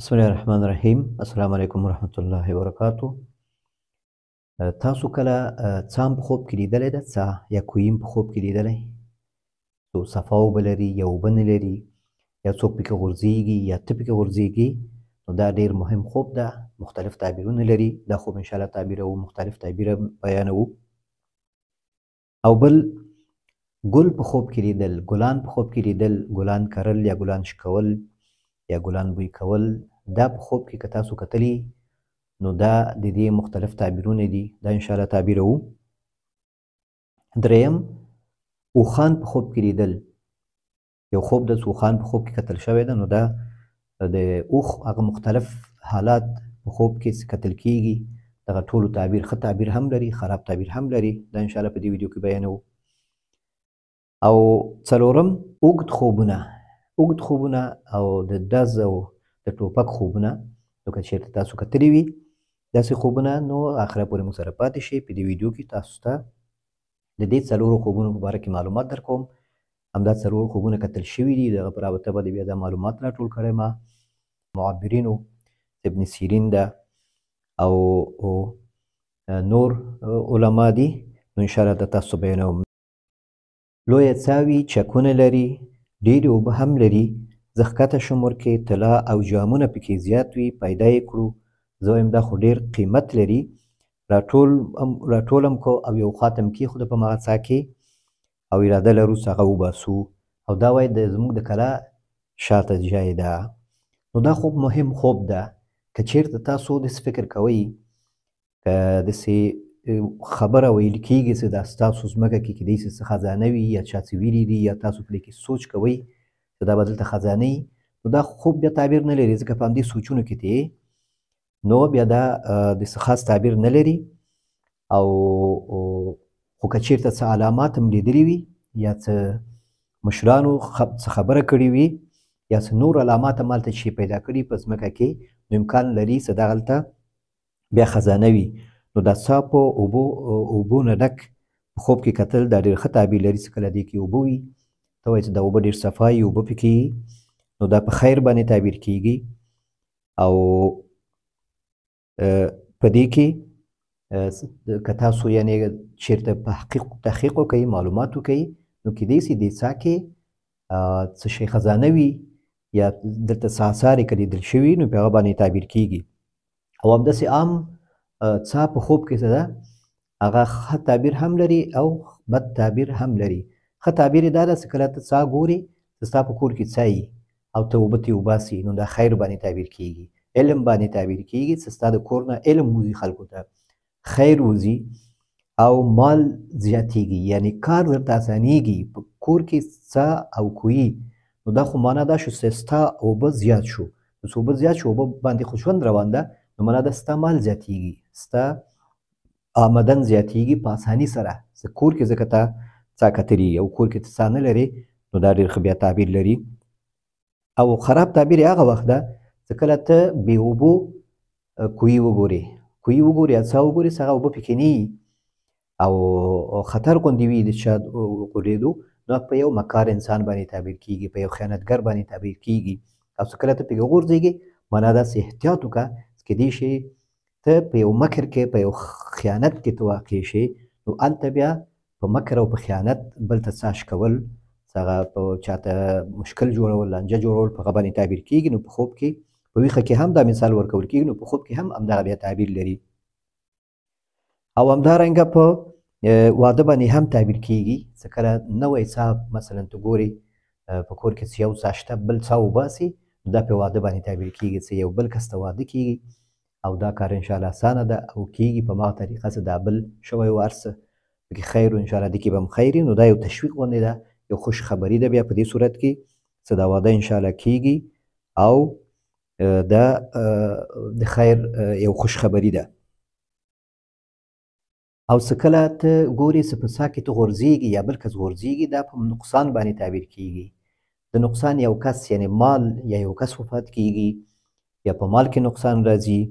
بسم الله الرحمن الرحیم. السلام علیکم ورحمت الله وبرکاتو. تاسو کله څام په خوب کې لیدلی ده؟ څا یا کویم په خوب کې لیدلی؟ څو صفا اوبه لري یا اوبه نه لري، یا څوک پکې غورځېږي یا ته پکې غورځېږي، نو دا ډېر مهم خوب ده. مختلف تعبیرونه لري. دا خوب انشاءالله تعبیروو، مختلف تعبیره بیانوو. او بل ګل په خوب کې لیدل، ګلان په خوب کې لیدل، ګلان کرل یا ګلان شکول یا ګلان بوی کول، دا په خوب کې که تاسو کتلي نو دا د دې مختلف تعبیرونه دي. دا انشاءالله تعبیروو. دریم، اوښان په خوب کې لیدل. یو خوب ده چې اوښان په خوب کې کتل شوی ده، نو دا د اوښ هغه مختلف حالات په خوب کې کتل کیږي. دغه ټولو تعبیر، ښه تعبیر هم لري، خراب تعبیر هم لري. دا انشاءالله په دې ویډیو کې بیانوو. او څلورم، اوږد خوبونه. اوږد خوبونه او د ډز او د ټوپک خوبونه، نو که چېرته تاسو کتلي وي داسې خوبونه، نو آخره پورې موږ سره پاتې شئ. په دې ویډیو کې تاسو ته د دې څلورو خوبونو په باره کې معلومات درکوم. همدا څلور خوبونه کتل شوي دي. دغه په رابطه باندې بیا دا معلومات راټول کړی ما. معبرینو ابن سیرین ده او نور علما دي. نو انشاءالله دا تاسو بیانوم. لویه څاوي چکونه لري، ډېرې اوبه هم لري. زه ښکته شم ورکې طلا او جامونه پکې زیات وي، پیدا یې کړو. زه وایم دا خو ډېر قیمت لري. راټولم کو او یو خواته م کېښوده په مغه څا کې، او اراده لرو چې هغه وباسو. او دا وایي زموږ د کلا شاته ځای ده. نو دا خوب مهم خوب ده. که چېرته تاسو داسې فکر کوئ، که داسې خبره ویل کېږي چې دا ستاسو ځمکه کې کیدای شي څه خزانه وي، یا چا څه ویلي دي، یا تاسو پرې کې سوچ کوئ چې دا به دلته خزانه وي، نو دا خوب بیا تعبیر نه لري. ځکه په همدې سوچونو کې دی، نو بیا دا داسې خاص تعبیر نه لري. او خو که چېرته څه علامات هم لیدلي وي، یا څه مشرانو څه خبره کړې وي، یا څه نور علامات هم هلته چې پیدا کړي په ځمکه کې، نو امکان لري چې دغلته بیا خزانه وي. نو دا څاپو اوبو نه ډک په خوب کې کتل دا ډېر ښه تعبیر لري. چې کله دې کې اوبه وي، ته وایې چې دا اوبه ډېر صفا وي، اوبه پکې وي، نو دا په خیر باندې تعبیر کیږي. او په دې کې که تاسو یعنې چېرته په تحقیق وکئ، معلومات وکئ، نو کیدای شي دې څا کې څه شی خزانه وي، یا دلته څه اثار یې که لیدل شوي، نو په هغه باندې تعبیر کیږي. او همداسې عام څا په خوب کې څه ده، هغه ښه تعبیر هم لري او بد تعبیر هم لري. ښه تعبیر یې دا ده چې کله ته څا ګورې چې ستا په کور کې څا وي او ته اوبه ترې وباسي، نو دا خیر باندې تعبیر کیږي، علم باندې تعبیر کیږي چې ستا د کور نه علم وځي، خلکو ته خیر وځي او مال زیاتیږي، یعنی کار درته اسانیږي. په کور کې څا او کوي، نو دا خو معنا دا شو چې ستا اوبه زیات شو. نو چې اوبه زیات شو، اوبه باندې خو ژوند روان ده، نو معنا ده ستا مال زیاتیږي، ستا آمدن زیاتیږي په اساني سره. چې کور کې ځکه ته څا کتلي او کور کې ته څا نه لرې، نو دا ډېر ښه بیا تعبیر لري. او خراب تعبیر یې هغه وخت ده چې کله ته بې اوبو کوي وګورې، کوي وګورې یا څا وګورې چې هغه اوبه پکې نه وي او خطر غوندې وي د چا غورېدو، نو په یو مکار انسان باندې تعبیر کیږي، په یو خیانتګر باندې تعبیر کیږي. او چې کله ته پکې وغورځېږې، معنا داسې احتیاط وکړه چې کیدای شي ته په یو مکر کې، په یو خیانت کې ته واقع شي، نو هلته بیا په مکر او په خیانت بل ته څا شکول، چې هغه په چاته مشکل جوړول، لانجه جوړول، په هغه باندې تعبیر کیږي. نو په خوب کې، په ویښه کې هم دا مثال ورکول کیږي، نو په خوب کې هم همدغه بیا تعبیر لري. او همدارنګه په واده باندې هم تعبیر کیږي. چې کله نوی څا مثلا ته ګورې په کور کې چې یو څا شته، بل څا وباسي، دا په واده باندې تعبیر کیږي چې یو بل کس ته واده کیږي. او دا کار انشاءالله اسانه ده او کیږي په هغه طریقه چې دا بل شوی و هر څه پکې خیر و، انشاءالله دې کې به هم خیر وي. نو دا یو تشویق غوندې ده، یو خوش خبري ده بیا په دې صورت کې چې دا واده انشاءالله کیږي، او دا د خیر یو خوش خبري ده. او څه کله ته ګورې چې په څا کې ته غورځېږي یا بل کس غورځېږي، دا په نقصان باندې تعبیر کیږي. د نقصان یو کس، یعنی مال یا یو کس وفات کیږي، یا په مال کې نقصان راځي،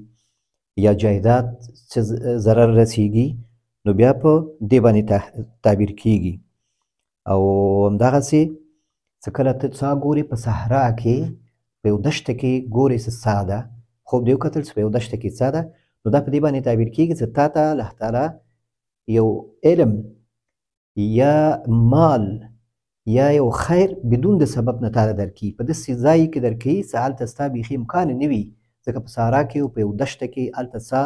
یا جایداد څه ضرر رسیږي، نو بیا په دې باندې تعبیر کیږي. او همدغسې چې کله ته څا ګورې په صحرا کې، په یو دښته کې ګورې څه ساه ده، خوب دې وکتل چې په یو دښته کې څه ده، نو دا په دې باندې تعبیر کېږي چې تا ته الله تعالی یو علم یا مال یا یو خیر بدون د سبب نه تاله درکړي، په داسې ځای کې درکوي چې هلته ستا بیخي امکان نه وي، ځکه په صحرا کې او په یو دښته کې هلته څه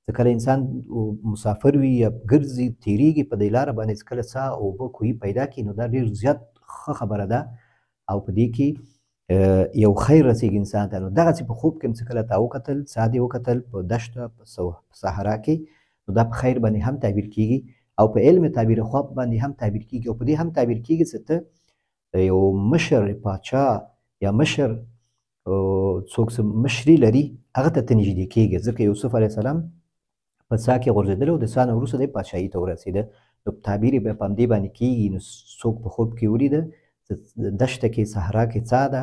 چې کله انسان مسافر وي یا ګرځي تېرېږي په دې لاره باندې چې کله څه اوبه کوهي پیدا کړي، نو دا ډېر زیات ښه خبره ده او په دې کې یو خیر رسېږي انسان ته. نو دغسې په خوب کې هم چې کله تا وکتل، څه دې وکتل په دښته په صحرا کې، نو دا په خیر باندې هم تعبیر کېږي او په علم تعبیر خواب باندې هم تعبیر کېږي او په دې هم تعبیر کېږي چې ته یو مشر پاچا یا مشر څوک چې مشري لري هغه ته ته نږدې کېږي، ځکه یوسف علیه السلام په څاه کې غورځېدلی او د څاه نه وروسته دی پاچاهي ته ورسېده، نو تعبیر یې بیا په همدې باندې کېږي. نو څوک په خوب کې ولیده دښته کې صحرا کې څاه ده،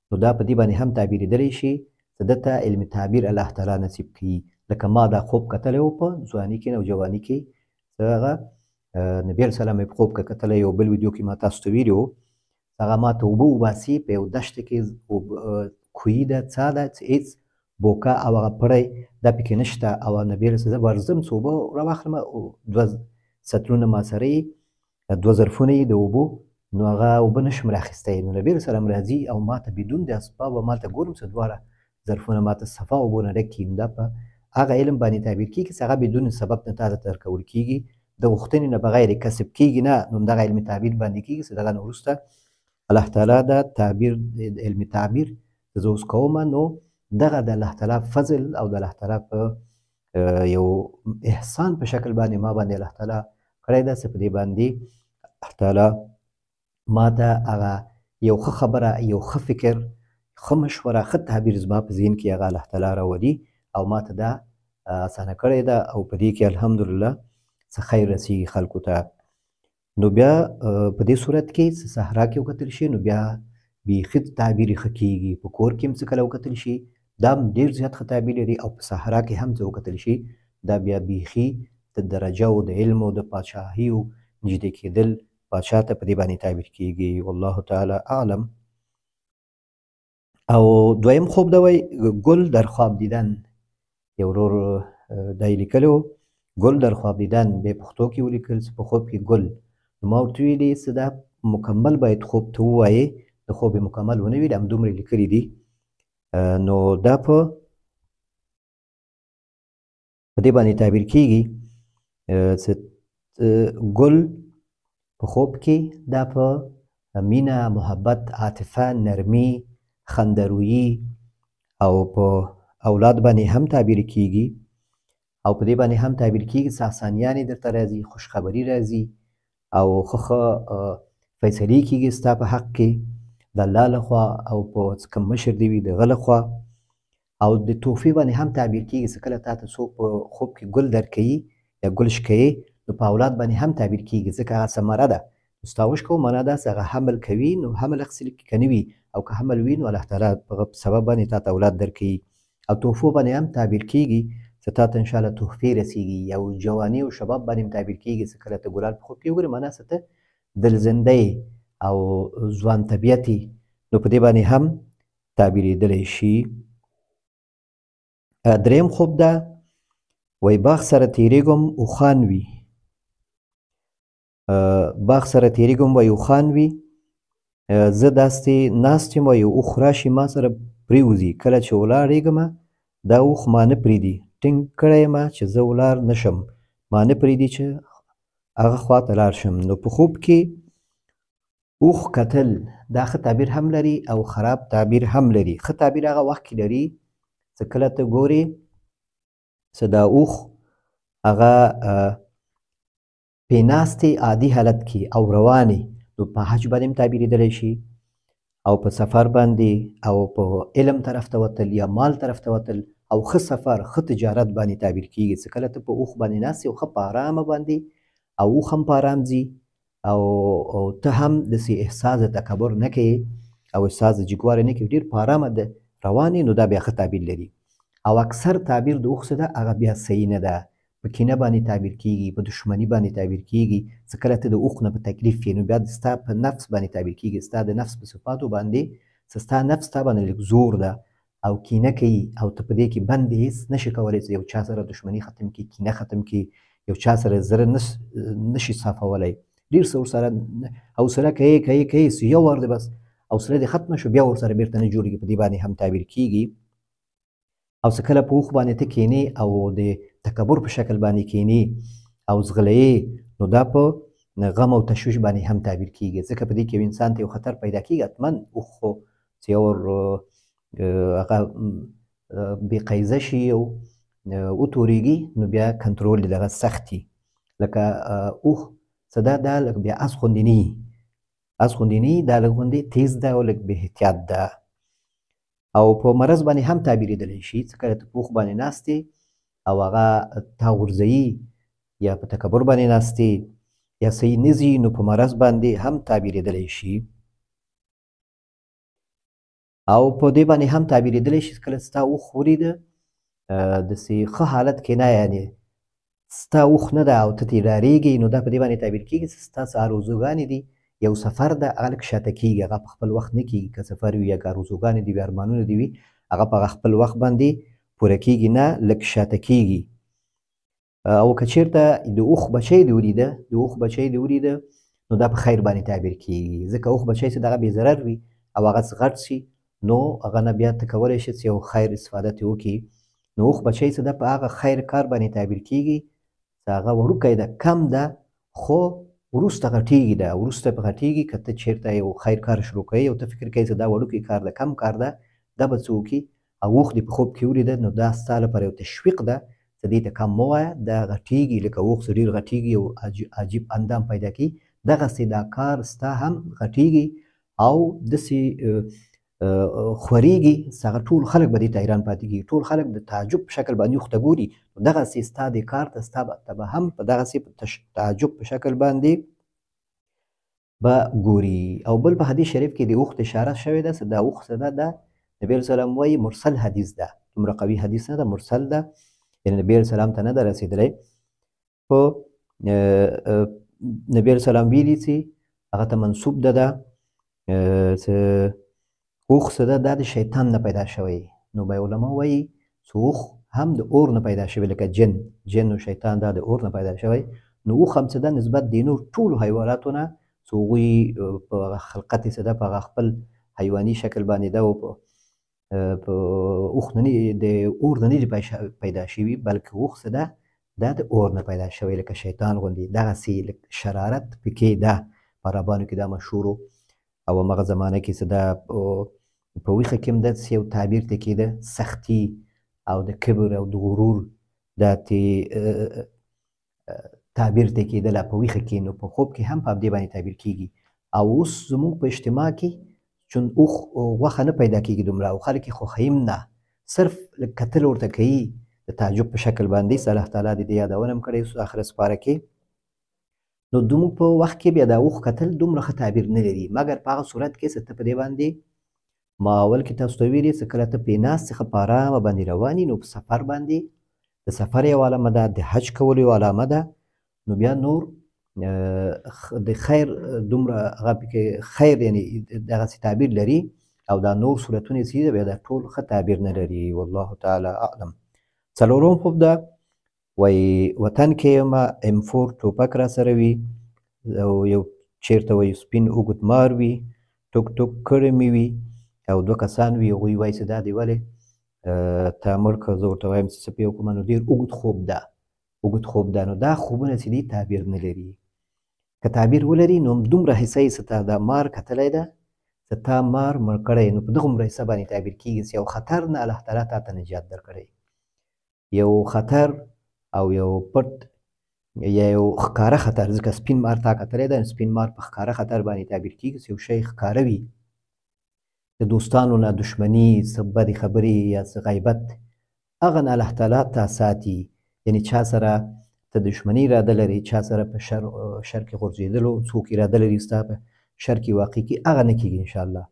نو دا په دې باندې هم تعبیرېدلی شي چې ده ته علم تعبیر الله تعالی نصیب کړي. لکه ما دا خوب کتلی و په ځواني کې نوجواني کې، هغه نبي علیه السلام یې په خوب کې کتلی، یو بل ویډیو کې ما تاسو ته ویلي وو، هغه ما ته اوبه وباسي په یو دښته کې کوهي ده، څاه ده چې هېڅ بوکه او هغه پړی دا پکې نشته، او نبي علیه السلام زه ورځم چې اوبه راواخلم، 2 سطلونه ما سره یې 2 ظرفونه یې د اوبو، نو هغه اوبه نشم راخیستی، نو نبي علیه السلام راځي او ما ته بدون د اسبابو ما ته ګورم چې 2 ظرفونه ما ته صفا اوبو نه ډک کړي، نو دا په هغه علم باندې تعبیر کېږي چې هغه بدون سبب نه تا ته درکول کېږي، د غوښتنې نه بغیر کسب کېږي نه، نو دغه علم تعبیر باندې کېږي چې دغه نه وروسته الله تعالی دا تعبیر علم تعبیر زه اوس کومه، نو دغه د الله تعالی فضل او د الله تعالی په یو احسان په شکل باندې ما باندې الله تعالی کړی ده چې په دې باندې الله تعالی ما ته هغه یو ښه خبره، یو ښه فکر، ښه مشوره، ښه تعبیر زما په ذهن کې هغه الله تعالی راولي او ما ته دا اسانه کړې ده او په دې کې الحمدلله څه خیر رسېږي خلکو ته. نو بیا په دې صورت کې چې صحرا کې وکتل شي، نو بیا بیخي تعبیر یې ښه کېږي، په کور کې هم چې کله وکتل شي دا هم ډېر زیات ښه تعبیر لري، او په صحرا کې هم چې وکتل شي دا بیا بیخي د درجه او د علم او د پاچاهیو نږدې کېدل پاچا ته په دې باندې تعبیر کېږي. والله تعالی اعلم. او دویم خوب دا وایي ګل در خواب دیدن، یو ورور دا یې لیکلی و، ګل در خواب دیدن، بیا پښتو کې ولیکل چې په خوب کې ګل، نو ما ورته ویلي چې دا مکمل باید خوب ته ووایې، د خوب یې مکمل ونه ویلي، همدومره یې لیکلي دي. نو دا په دې باندې تعبیر کېږي چې ګل په خوب کې دا په مینه، محبت، عاطفه، نرمي، خندرویي او په اولاد باندې هم تعبیر کېږي او په دې باندې هم تعبیر کېږي چې اسانیانې درته راځي، خوشخبري راځي او ښه فیصلې کېږي ستا په حق کې د الله لخوا او په کوم مشر دې وي د هغه لخوا. او د تحفې باندې هم تعبیر کېږي چې کله تا ته څوک په خوب کې ګل درکوي یا ګل شکوي، نو په اولاد باندې هم تعبیر کېږي، ځکه هغه ثمره ده. ستاوش کوو معنا دا چې هغه حمل کوي، نو حمل اخیستل که نه وي او که حمل وي، نو الله تعالی په سبب باندې تا ته اولاد درکوي. او تحفو باندې هم تعبیر کېږي چې تا ته انشاءالله تحفې رسېږي، یا جواني او شباب باندې هم تعبیر کېږي چې کله ته ګلان په خوب کې وګورې، معنا څه ته دلزنده او ځوان طبیعت، نو په دې باندې هم تعبیرېدلی شي. دریم خوب ده وایي باغ سره تېرېږم اوښان وي، باغ سره تېرېږم وایي اوښان وي، زه داسې ناست یم وایي اوښ راشي ما سره پرېوځي، کله چې ولاړېږم دا اوښ ما نه پرېږدي، ټینګ کړی یم چې زه ولاړ نه شم، ما نه پرېږدي چې هغه خوا ته لاړ شم. نو په خوب کې اوښ کتل دا ښه تعبیر هم لري او خراب تعبیر هم لري. ښه تعبیر هغه وخت کې لري چې کله ته ګورې چې دا اوښ هغه پېناستې عادي حالت کې او روانې، نو په حج باندې هم تعبیرېدلی شي او په سفر باندې او په علم طرف ته وتل یا مال طرف ته وتل او ښه سفر، ښه تجارت باندې تعبیر کېږي چې کله ته په اوښ باندې ناست یې او ښه په ارامه باندې او اوښ هم په ارام ځي او ته هم داسې احساس د تکبر نه کوې او احساس د جګواري نه کوې، ډېر په ارامه د روان یې، نو دا بیا ښه تعبیر لري. او اکثر تعبیر د اوښ څه ده هغه بیا صحیح نه ده، په کینه باندې تعبیر کېږي، په دښمني باندې تعبیر کېږي، چې کله ته د اوښ نه په تکلیف یې، نو بیا ستا په نفس باندې تعبیر کېږي، ستا د نفس په صفاتو باندې چې ستا نفس تا باندې لږ زور ده او کینه کوي او ته په دې کې بند یې هېڅ نشي کولی چې یو چا سره دښمني ختم کړي، کینه ختم کړي، یو چا سره زړه نشي صافولی. ډېر څه ورسره حوصله کوي چې یو وار دی بس حوصله دې ختمه شو بیا ورسره بېرته نه جوړېږي. په دې باندې هم تعبیر کېږي. او چې کله په اوښ باندې ته کښېنې او د تکبر په شکل باندې کښېنې او ځغله نو دا په غم او تشویش باندې هم تعبیر کېږي، ځکه په دې کې یو انسان ته یو خطر پیدا کېږي. حتما اوښ خو چې یو هغه بې قیضه شي او وتورېږي نو بیا کنټرول د دغه سخت وي. لکه اوښ څه ده، دا لږ بیا اس غوندې نه وي، اس غوندې نه وي، دا لږ غوندې تیز ده او لږ بې احتیاط ده. او په مرض باندې هم تعبیرېدلی شي، چې کله ته په اوښ باندې ناست او هغه تا غورځوي یا په تکبر باندې ناست یا صحیح نه ځي نو په مرض باندې هم تعبیرېدلی شي. او په دې باندې هم تعبیرېدلی شي کله ستا اوښ ولیده داسې ښه حالت کې نه، یعنې ستا اوښ نه ده او ته ترې ډارېږې نو دا په دې باندې تعبیر کېږي چې ستا څه ارزوګانې دي، یو سفر ده هغه لږ شاته کېږي، هغه په خپل وخت نه کېږي. که سفر وي یا که ارزوګانې دي وي ارمانونه دي وي هغه په خپل وخت باندې پوره کېږي نه، لږ شاته کېږي. او که چېرته د اوښ بچی دې ولیده نو دا په خیر باندې تعبیر کېږي، ځکه اوښ بچی چې دغه بې ضرر وي او هغه څه غټ شي نو هغه نه بیا ته کولی شې چې یو خیر استفاده ترې وکړي. نو اوښ بچی چې ده په هغه خیر کار باندې تعبیر کېږي چې هغه وړوکی ده، کم ده، خو وروسته غټېږي ده، وروسته په غټېږي. که ته چېرته یو خیر کار شروع کوې او ته فکر کوې چې دا وړوکی کار ده، کم کار ده، دا به څه وکړي او اوښ دې په خوب کې ولیده نو دا ستا لپاره یو تشویق ده چې دې ته کم مه وایه، دا غټېږي. لکه اوښ چې ډېر غټېږي او عجیب اندام پیدا کوي، دغسې دا کار ستا هم غټېږي او داسې خورېږي چې هغه ټول خلک به دې ته حیران پاتې کېږي، ټول خلک د تعجب په شکل باندې اوښ ته ګوري. نو دغسې ستا دې کار ته ستا به هم په دغسې تعجب په شکل باندې به ګوري. او بل په حدیث شریف کې د اوښ اشاره شوې ده چې دا اوښ څه ده، دا نبي علیه السلام وایي مرسل حدیث ده، دومره قوي حدیث نه ده، مرسل ده، یعنې نبي علیه السلام ته نه ده رسېدلی. په نبي علیه السلام ویلي چې هغه ته منسوب ده چې اوښ څه ده، دا د شیطان نه پیدا شوی. نو به علما وایي چې اوښ هم د اور نه پیدا شوی، لکه جن او شیطان دا د اور نه پیدا شوی. نو اوښ هم څه ده، نسبت د نور ټولو حیواناتو نه چې هغوی په خلقت یې څه ده، په هغه خپل حیواني شکل باندې ده او په اوښ نه د اور نه نه دي پیدا شوي، بلکې اوښ څه ده، دا د اور نه پیدا شوی لکه شیطان غوندې. دغسې شرارت پکې ده، په عربانو کې دا مشهور او همغه زمانه کې څه ده په ویښه کې هم داسې یو تعبیر ته کېده، سختي او د کبر او د غرور دا تعبیر ته کېدله په ویښه کې، نو په خوب کې هم په همدې باندې تعبیر کېږي. او اوس زموږ په اجتماع کې چون اوښ غوښه نه پیدا کېږي دومره او خلک یې خوښوي هم نه، صرف لږ کتل ورته کوي د تعجب په شکل باندې. چې الله تعالی دې یادونه هم کړې آخر سپاره کې. نو زموږ په وخت کې بیا د اوښ کتل دومره ښه تعبیر نه لري، مګر په هغه صورت کې چې ته په دې باندې ما اول کې تاسو ته ویلي چې کله ته پرې ناست څخه په ارامه باندې روان یې نو په سفر باندې د سفر یوه علامه ده، د حج کولو یوه علامه ده. نو بیا نور د خیر دومره هغه پکې خیر یعنې دغسې تعبیر لري او دا نور صورتونه چې دي بیا دا ټول ښه تعبیر نه لري. والله تعالی اعلم. څلورم خوب ده، وایي وطن کې یمه M4 ټوپک را سره وي او یو چېرته وایي سپین اوږد مار وي، ټوک ټوک کړی مې وي او دوه کسان وي، هغوی وایي چې دا دې ولې تا مړ کړه. زه ورته وایم چې څه پې وکړم، نو ډېر اوږد خوب ده. نو دا خوبونه چې دي تعبیر نه لري. که تعبیر ولري نو دومره حصه یې چې تا دا مار کتلی ده چې تا مار مړ کړی، نو په دغومره حصه باندې تعبیر کېږي چې یو خطر نه الله تعالی تا ته نجات درکړی، یو خطر او یو پټ یا یو ښکاره خطر. ځکه سپین مار تا کتلی ده، سپین مار په ښکاره خطر باندې تعبیر کېږي چې یو شی ښکاره وي، د دوستانو نه دښمني، څه بدې خبرې یا څه غیبت، هغه نه الله تعالی تا ساتي. یعنې چا سره ته دښمني اراده لري، چا سره په شر کې غورځېدلو څوک اراده لري ستا په شر کې واقع کړي، هغه نه کېږي انشاءالله،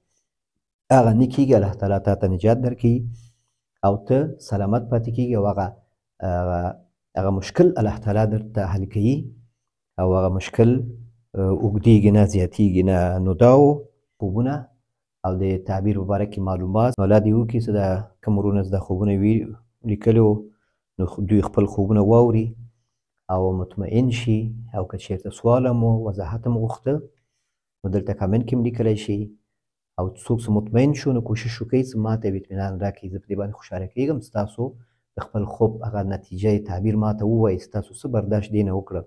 هغه نه کېږي. الله تعالی تا ته نجات درکوي او ته سلامت پاتې کېږي او هغه مشکل الله تعالی درته حل کوي او هغه مشکل اوږدېږي نه، زیاتېږي نه. نو دا خوبونه او د تعبیر په باره کې معلومات نو الله دې وکړي چې د کوم ورونه زده خوبونه لیکلي وو نو دوی خپل خوبونه واوري او مطمئن شي او که چېرته سوال هم وضاحت هم غوښته نو دلته کامنټ کې هم لیکلی شي او څوک چې مطمئن شو نو کوشش وکړئ چې ما ته یې اطمینان راکړئ زه په دې باندې خوشحاله کېږم چې تاسو د خپل خوب هغه نتیجه تعبیر ما ته ووایئ چې تاسو څه برداشت دې نه وکړه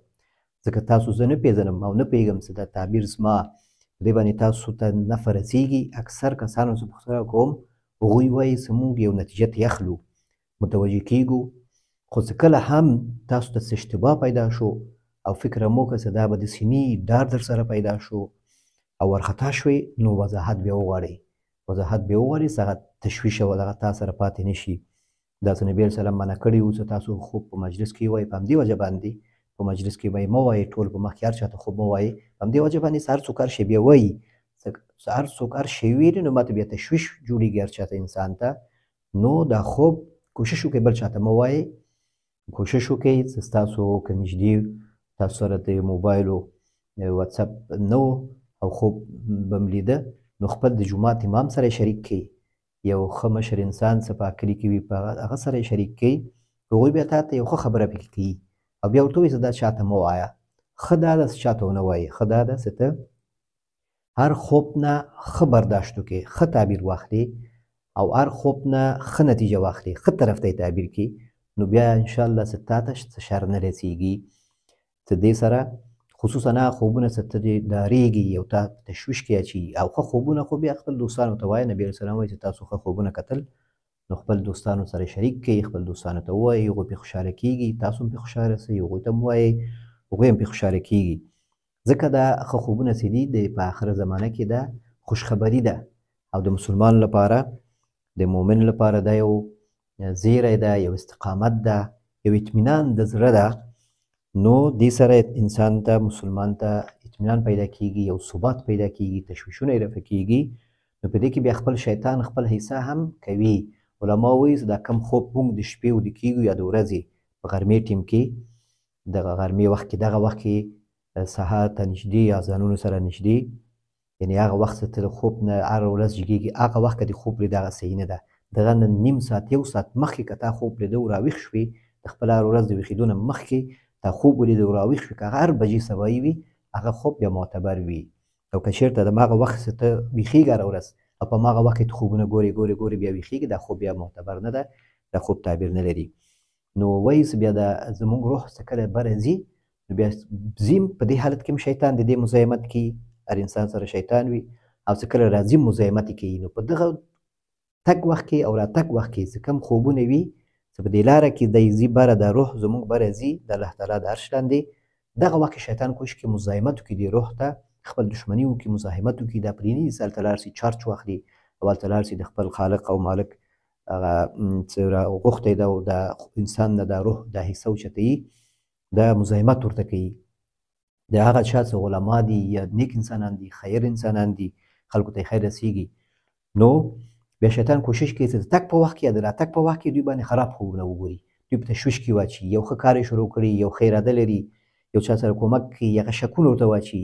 ځکه تاسو زه نه پېژنم او نه پوهېږم چې دا تعبیر زما په دې باندې تاسو ته نفع رسېږي اکثر کسانو چې پوښتنه کوم هغوی وایي چې موږ یو نتیجه ته اخلو متوجه کېږو خو چې کله هم تاسو ته اشتباه پیدا شو او فکر مو وکړه چې دا به د سینې ډار در سره پیدا شو او وارخطا شوئ نو وضاحت بیا وغواړئ چې هغه تشویش او دغه تا سره پاتې نه شي دا چې نبي علیه سلام منع کړي وو چې تاسو خوب په مجلس کې وایئ په همدې وجه باندې په مجلس کې به یې مه وایئ ټول په مخ کې هر چاته خوب مه وایئ په همدې وجه باندې چې هر څوک هر شی بیا وایي چې هر څوک هر شی ویلي نو ماته بیا تشویش جوړېږي هر چاته انسان ته نو دا خوب کوشش وکړئ بل چاته مه وایئ کوشش وکړئ چې ستاسو که نږدې تاسو سره د موبایلو واتساپ نه او خوب به م لیده نو خپل د جومات امام سره شریک کړئ یو ښه مشر انسان څه په کلي کې وي په هغه سره شریک کړئ هغوی بیا تا ته یو ښه خبره پکې کوي او بیا ورته وایي چې دا چاته مه وایه ښه دا ده چې چاته ونه وایې ښه دا ده چې ته هر خوب نه ښه برداشت وکړې ښه تعبیر واخلې او هر خوب نه ښه نتیجه واخلې ښه طرف ته یې تعبیر کړي نو بیا انشاءالله چې تا ته څه شر نه رسېږي چې دې سره خصوصا هغه خوبونه چې ته ډارېږي او تا تشویش کې اچوي او ښه خوبونه خو بیا خپل دوستانو ته وایه نبي علیه السلام وایي چې تاسو ښه خوبونه کتل نو خپل دوستانو سره شریک کړئ خپل دوستانو ته ووایئ هغوی پرې خوشحاله کېږي تاسو هم پرې خوشحاله سئ هغوی ته هم ووایئ هغوی هم پرې خوشحاله کېږي ځکه دا ښه خوبونه چې دي د په آخره زمانه کې دا خوشخبري ده او د مسلمان لپاره د مؤمن لپاره دا یو زیری ده یو استقامت ده یو اطمینان د زړه ده نو دې سره انسان ته مسلمان ته اطمینان پیدا کېږي یو ثبات پیدا کېږي تشویشونه یې رفع کېږي نو په دې کې بیا خپل شیطان خپل حصه هم کوي علما وایي چې دا کم خوب موږ د شپې ویده کېږو یا د ورځې په غرمې ټیم کې دغه غرمې وخت کې دغه وخت کې سهار ته نږدې اذانونو سره نږدې یعنې هغه وخت چې ته د خوب نه هره ورځ جګېږي هغه وخت که دې خوب لیده هغه صحیح نه ده دغه نه نیم ساعت یو ساعت مخکې که تا خوب لیده او راویښ شوې د خپل هره ورځ د ویښېدو نه مخکې تا خوب ولیده او راویښ شوې که هغه هر بجې سبایي وي هغه خوب بیا معتبر وي او که چېرته د هماغه وخت چې ته ویښېږې هره ورځ او په هماغه وخت کې ته خوبونه ګورې بیا ویښېږي دا خوب بیا معتبر نه ده دا خوب تعبیر نه لري نو وایي چې بیا د زموږ روح څه کله بره ځي نو بیا ځیم په دې حالت کې هم شیطان د دې مزاحمت کوي هر انسان سره شیطان وي او څه کله راځي مزاحمت یې کوي نو په دغه تګ وخت کې او راتګ وخت کې چې کوم خوبونه وي چې په دې لاره کې دی ځي بره دا روح زموږ بره ځي د الله تعالی د عرش لاندې دغه وخت کې شیطان کوشش کوي مزاحمت وکړي دې روح ته خپل دښمني وکړي مزاحمت وکړي دا پرېنږدي چې هلته لاړ شي چارج واخلي او هلته لاړ شي د خپل خالق او مالک هغه چې غوښتی ده او د انسان نه دا روح دا حصه اوچتوي دا مزاحمت ورته کوي د هغه چا چې علما دي یا نیک انسانان دي خیر انسانان دي خلکو ته خیر رسیږي نو بیا شیطان کوشش کوي چې د تګ په وخت کې یا د راتګ په وخت کې دوی باندې خراب خوبونه وګوري دوی په تشویش کې واچي یو ښه کار یې شروع کړي یو ښه اراده لري یو چا سره کومک کوي هغه شکونه ورته واچي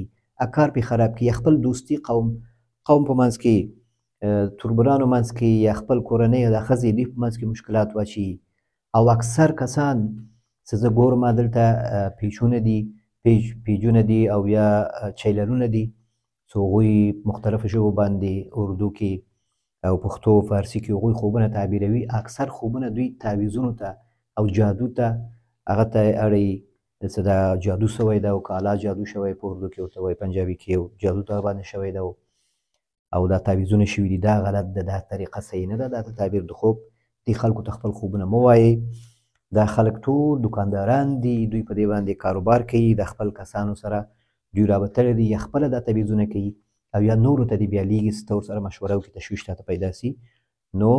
کار پرې خراب کړي یا خپل دوستي قوم په منځ کې تربورانو منځ کې یا خپل کورنۍ یا د ښځې دوی په منځ کې مشکلات واچي او اکثر کسان چې زه ګورم دلته پیجونه دي او یا چینلونه دي چې هغوی مختلفو ژبو باندې اردو کې او پښتو فارسي کې هغوی خوبونه تعبیروي اکثر خوبونه دوی تعویضونو ته او جادو ته هغه ته اړوي چې دا جادو شوی ده او کالا جادو شوی په اردو کې ورته وایي پنجابي کې جادو ته باندې شوی ده او دا تعویضونه شوي دي دا غلط ده دا طریقه صحیح نه ده دا تعبیر د خوب دې خلکو ته خپل خوبونه مه وایئ دا خلک ټول دکانداران دي دوی په دې باندې کاروبار کوي د خپل کسانو سره دوی رابطه لري یا خپله دا تعویضونه کوي او یا نورو ته دې بیا لیږي چې ته ورسره مشوره وکړي تشویش تاته پیدا سي نو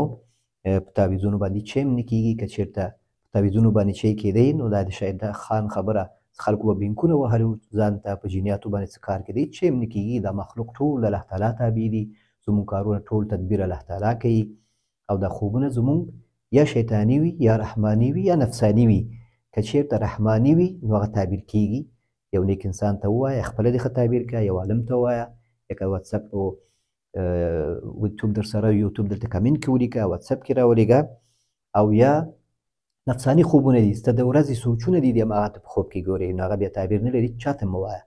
په تعویضونو باندې چی هم نه کېږي که چېرته په تعویضونو باندې چی کېدی نو دا د شاید خان خبره خلکو به بینکونه وهلي ځان ته په جنیاتو باندې څه کار کېدی چی هم نه کېږي دا مخلوق ټول د الله تعالی تابع دي زموږ کارونه ټول تدبیر الله تعالی کوي او دا خوبونه زموږ یا شیطانی وي یا رحماني وي یا نفسانی وي که چېرته رحماني وي نو هغه تعبیر کېږي یو نیک انسان ته ووایه خپله دې ښه تعبیر کړه یو عالم ته ووایه یا که واتساپ او یوټیوب در سره یوټیوب دلته کمنټ کې ولیکه، واتساپ کې راولېږه، او یا نفساني خوبونه دي، ستا د ورځې سوچونه دي، هماغه ته په خوب کې ګورې، نو هغه بیا تعبیر نه لري، چاته مه وایه.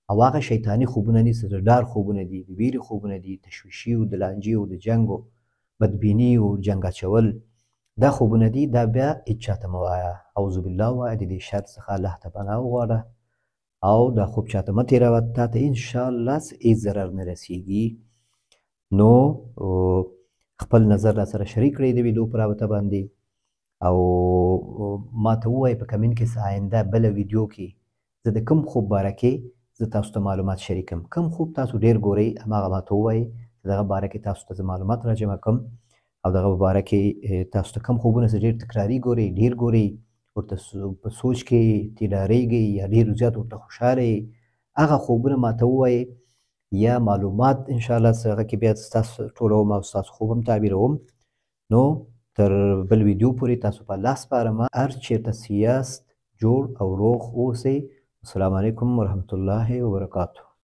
او هغه شیطاني خوبونه دي، څه د ډار خوبونه دي، د ویرې خوبونه دي، تشویشي او د لانجې او د جنګ او بدبیني او جنګ اچول، دا خوبونه دي، دا بیا هېڅ چاته مه وایه. اعوذ بالله ووایه، د دې شر څخه الله ته پناه وغواړه، او دا خوب چاته مه تېروه، تا ته انشاءالله هېڅ ضرر نه رسېږي. نو خپل نظر را سره شریک کړئ د ویډیو په رابطه باندې، او ما ته ووایئ په کمنټ کې چې آینده بله ویډیو کې زه د کوم خوب باره کې زه تاسو ته معلومات شریکم. کوم خوب تاسو ډېر ګورئ هماغه ما ته ووایئ، چې دغه باره کې تاسو ته زه معلومات راجمع کړم، او دغه په باره کې تاسو ته کوم خوبونه چې ډېر تکراري ګورئ، ډېر ګورئ، ورته په سوچ کې تېراریږئ یا ډېر زیات ورته خوشحاله یئ، هغه خوبونه ما ته ووایئ، یا معلومات انشاءالله چې هغه کې بیا ستاسو ټولوم او ستاسو خوب هم تعبیروم. نو تر بل ویډیو پورې تاسو په الله سپارم، هر چېرته چې یاست جوړ او روغ اوسئ. السلام علیکم ورحمة الله وبرکاته.